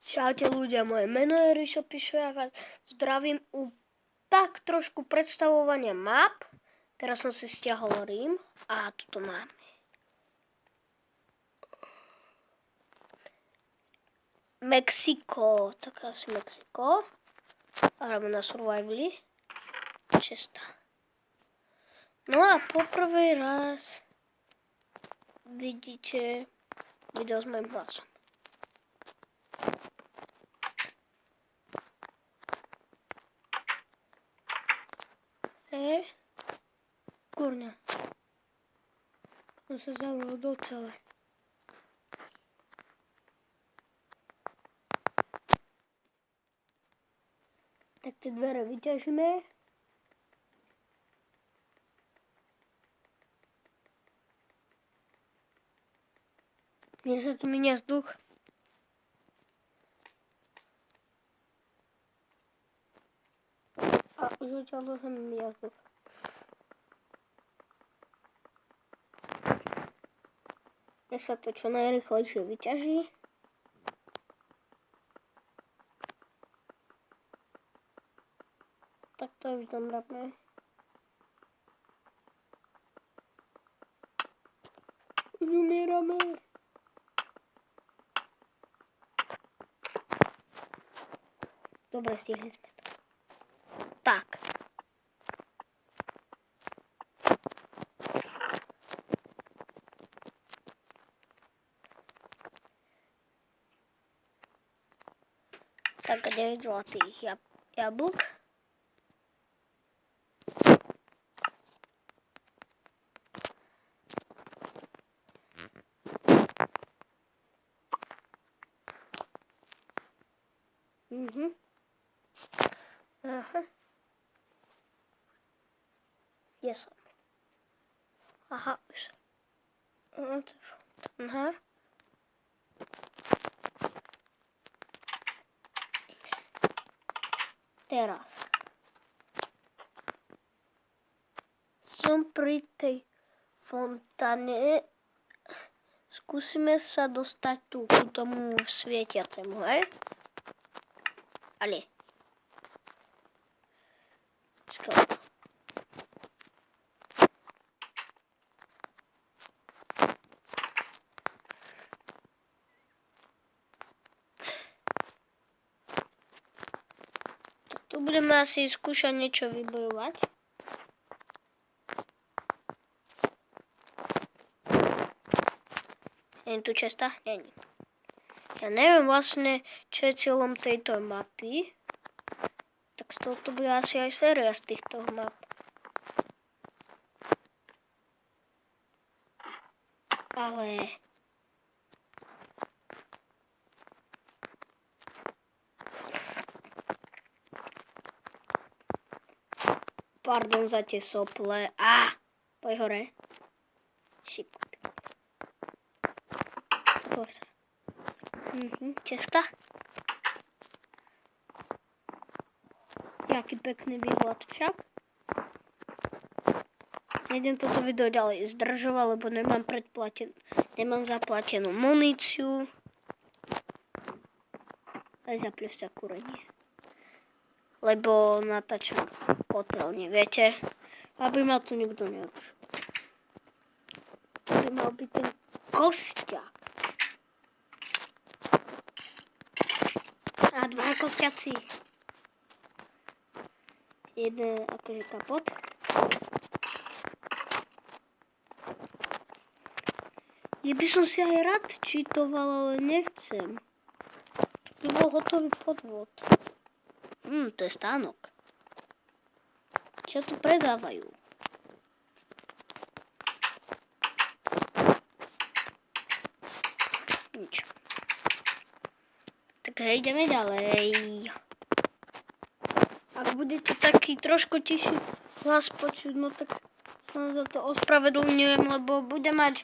Čaute ľudia, moje meno je Ríšo Pišo, ja vás zdravím u tak trošku predstavovania map. Teraz som si stiahol Rím a tuto máme. Mexiko, tak asi Mexiko. Hráme na survivali. Česta. No a poprvý raz vidíte video s mojím hlasom. Kurňa. On sa zavrel do celé. Tak tie dvere vyťažíme. Mne sa tu minia vzduch. A už odtiaľ sa mi minia vzduch. Nech sa to čo najrychlejšie vyťaží. Tak to už domrapné. Už umierame. Dobre, stihli sme to. Tak. Tak 9 zlatých jablk. Aha. Kde som? Aha, už. Aha. Teraz. Som pri tej fontáne. Skúsime sa dostať tu k tomu svietiacemu, hej? Ale. Skoro. Tu budeme asi skúšať niečo vybojovať. Nie je tu česta? Nie. Ja neviem vlastne, čo je cieľom tejto mapy. Tak z toho to bude asi aj séria z týchto map. Ale... Pardon za tie sople. Poď hore. Šipko. Česta. Jaký pekný výhľad však. Nejdem toto video ďalej zdržovať, lebo nemám zaplatenú muníciu. Aj za pľusťa kúrenie. Lebo natáčam kotelne, viete? Aby ma tu nikto nerušil. To by mal byť ten kostiak. A dva kostiaci. Jeden akože kapot. Ja by som si aj rád čítoval, ale nechcem. To bol hotový podvod. To je stánok. Čo tu predávajú? Nič. Takže ideme ďalej. Ak budete taký trošku tichší hlas počuť, no tak sa za to ospravedlňujem, lebo budem mať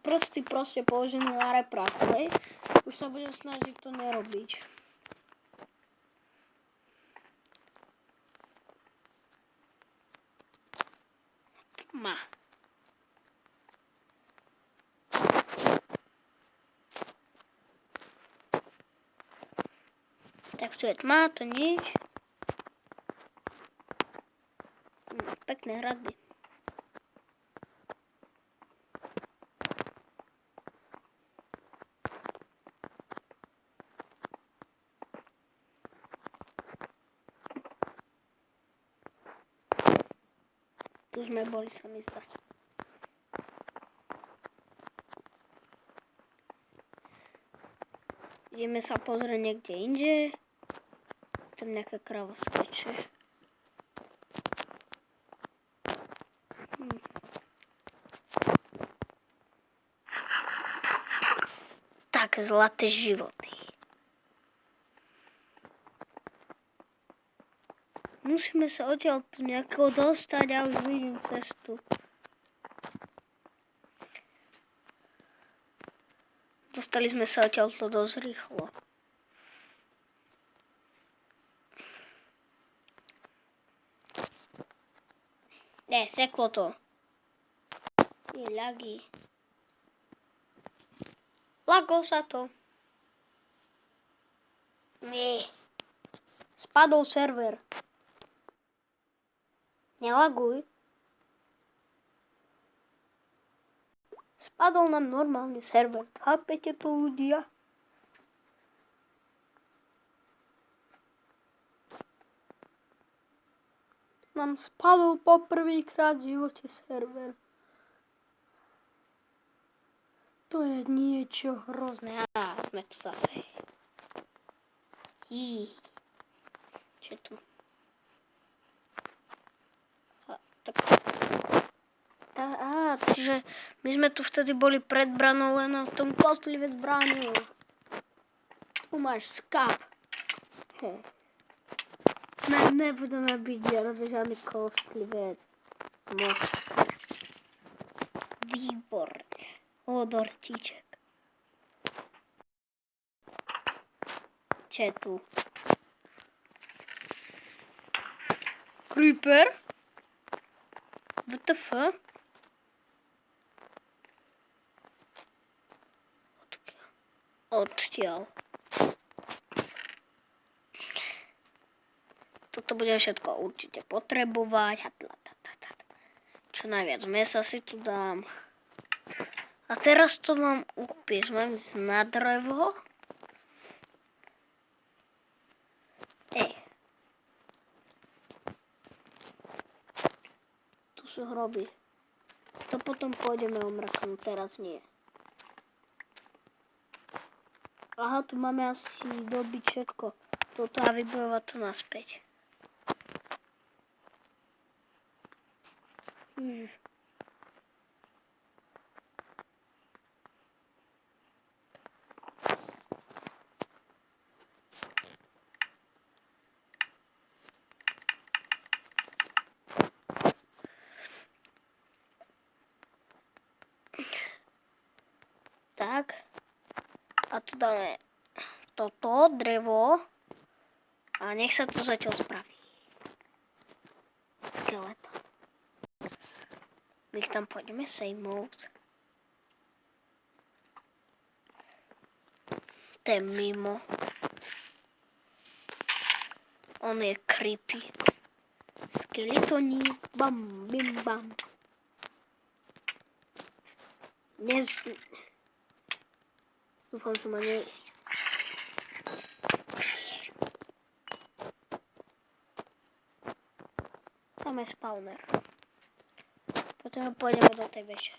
prsty proste položené na repráku, hej? Už sa budem snažiť to nerobiť. Tak tu je tma, to nič. Pekné hradby. Tu sme boli, sa mi zdá. Ideme sa pozrieť niekde inde. Tam nejaká kráva skače. Tak, zlaté životy. Musíme sa odtiaľ tu nejako dostať a už vidím cestu. Dostali sme sa odtiaľ to dosť rýchlo. Seklo to. Je ľagy. Lagol sa to. Nie. Spadol server. Nelaguj. Spadol nám normálny server. Chápete to, ľudia? Nám spadol poprvýkrát v živote server. To je niečo hrozné. Sme tu zase. Čo je tu? Čiže my sme tu vtedy boli pred branou, len v tom kostlivec bránil. Tu máš skap. Nebudeme byť žiadny kostlivec. Výborne. Dortíček. Čo je tu? Creeper? WTF? Odtiaľ. Toto budem všetko určite potrebovať. Čo najviac mesa si tu dám. A teraz to mám upiesť. Mám ísť na drevo. Tu sú hroby. To potom pôjdeme omraknúť, teraz nie. Aha, tu máme asi dobiť všetko. Toto a vybojovať to naspäť. Tak. A tu dáme toto drevo a nech sa to zatiaľ spraví. Skelet. My ich tam pôjdeme sejmúť. Ten mimo. On je creepy. Skeletoník. Bam, bim, bam. Dúfam, že ma nie... Tam je spawner. Potom pôjdeme do tej veže.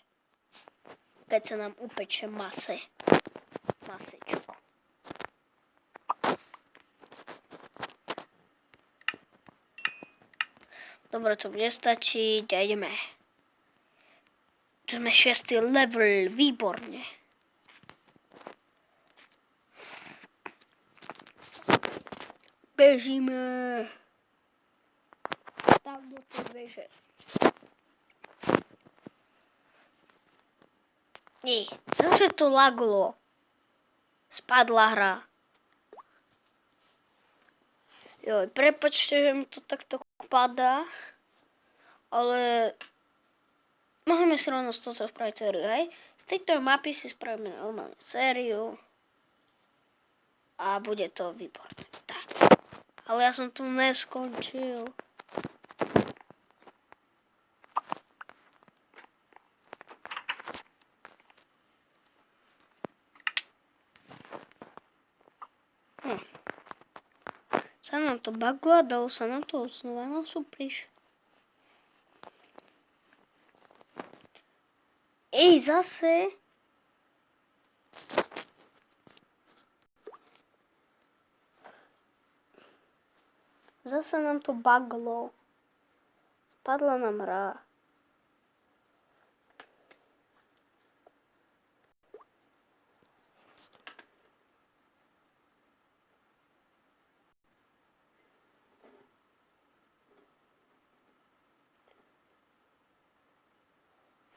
Keď sa nám upeče masečko. Dobre, to bude stačiť a ideme. Tu sme 6. level, výborne. Bežíme. Tam do tej veže. Nie, zase to laglo. Spadla hra. Joj, prepáčte, že mi to takto padá. Ale môžeme si rovno z toho spraviť sériu, hej? Z tejto mapy si spravíme normálne sériu. A bude to výborné. Tak. Ale ja som tu neskončil. Sa nám to baglo a dalo sa na to znova na súpriš. Ej, zase. Zase nám to baglo. Spadla nám hra.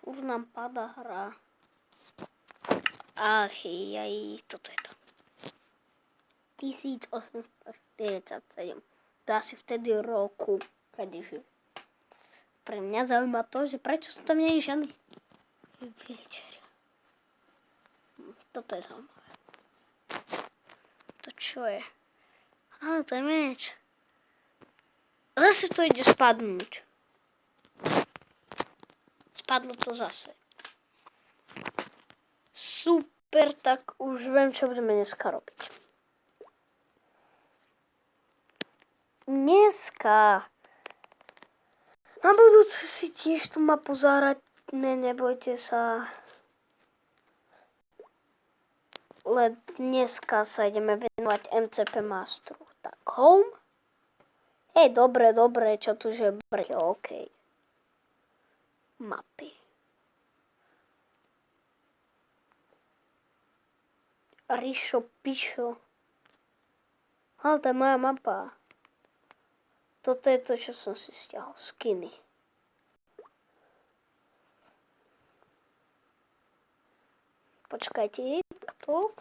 Už nám padá hra. Ach, toto je to. 1847. To asi vtedy roku, kedyže. Pre mňa zaujíma to, že prečo sú tam nie je žiadny večeria. Toto je zaujímavé. To čo je? Á, to je meč. Zase to ide spadnúť. Spadlo to zase. Super, tak už viem, čo budeme dneska robiť. Dneska na budúce si tiež tú mapu zahrať, nebojte sa. Ale dneska sa ideme venovať MCP Masteru. Tak, home. Dobre, čo tu že brke, OK. Mapy. Rišo, pišo. Ale to je moja mapa. Toto je to, čo som si stiahol. Skiny. Počkajte, takto.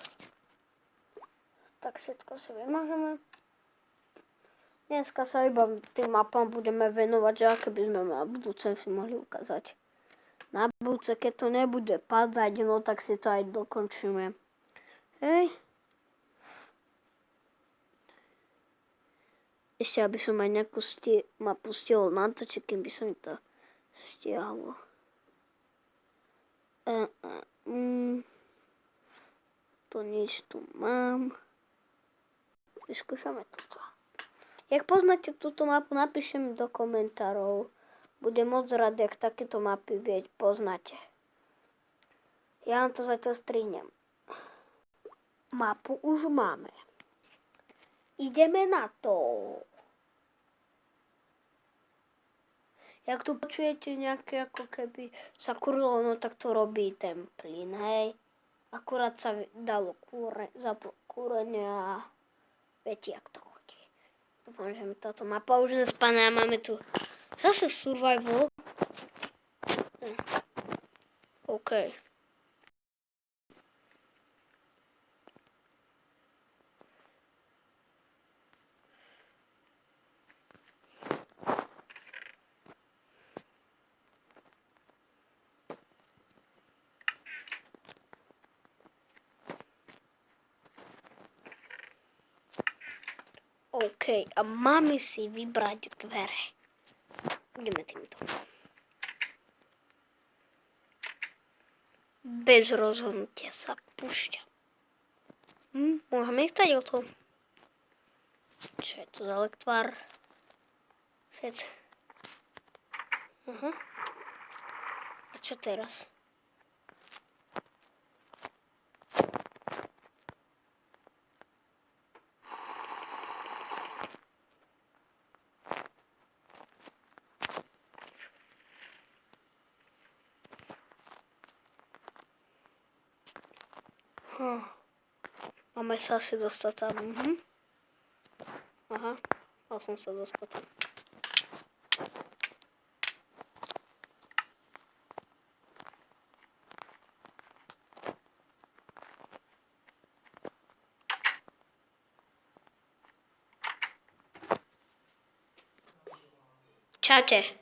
Tak všetko si vymažeme. Dneska sa iba tým mapám budeme venovať, že aké by sme na budúce si mohli ukázať. Na budúce, keď to nebude padať, no tak si to aj dokončíme. Hej. Ešte, aby som aj nejakú mapu stihol natočiť, kým by sa mi to stiahlo. To nič tu mám. Vyskúšame toto. Jak poznáte túto mapu, napíšte mi do komentárov. Budem moc rád, jak takéto mapy poznáte. Ja vám to zatiaľ strihnem. Mapu už máme. Ideme na to. Jak tu počujete nejaké, ako keby sa kurilo, no tak to robí ten plyn, hej. Akurát sa dalo zaplo kúrenie a viete, jak to chodí. Dúfam, že mi táto mapa už nespadne a máme tu zase survival. OK. OK, a máme si vybrať dvere. Ideme týmto. Bez rozhodnutia sa púšťa. Môžeme ísť tady o to. Čo je to za lektvár? Všetci. Aha. A čo teraz? Máme sa asi dostať tam. Aha, mal som sa dostať tam. Čaute.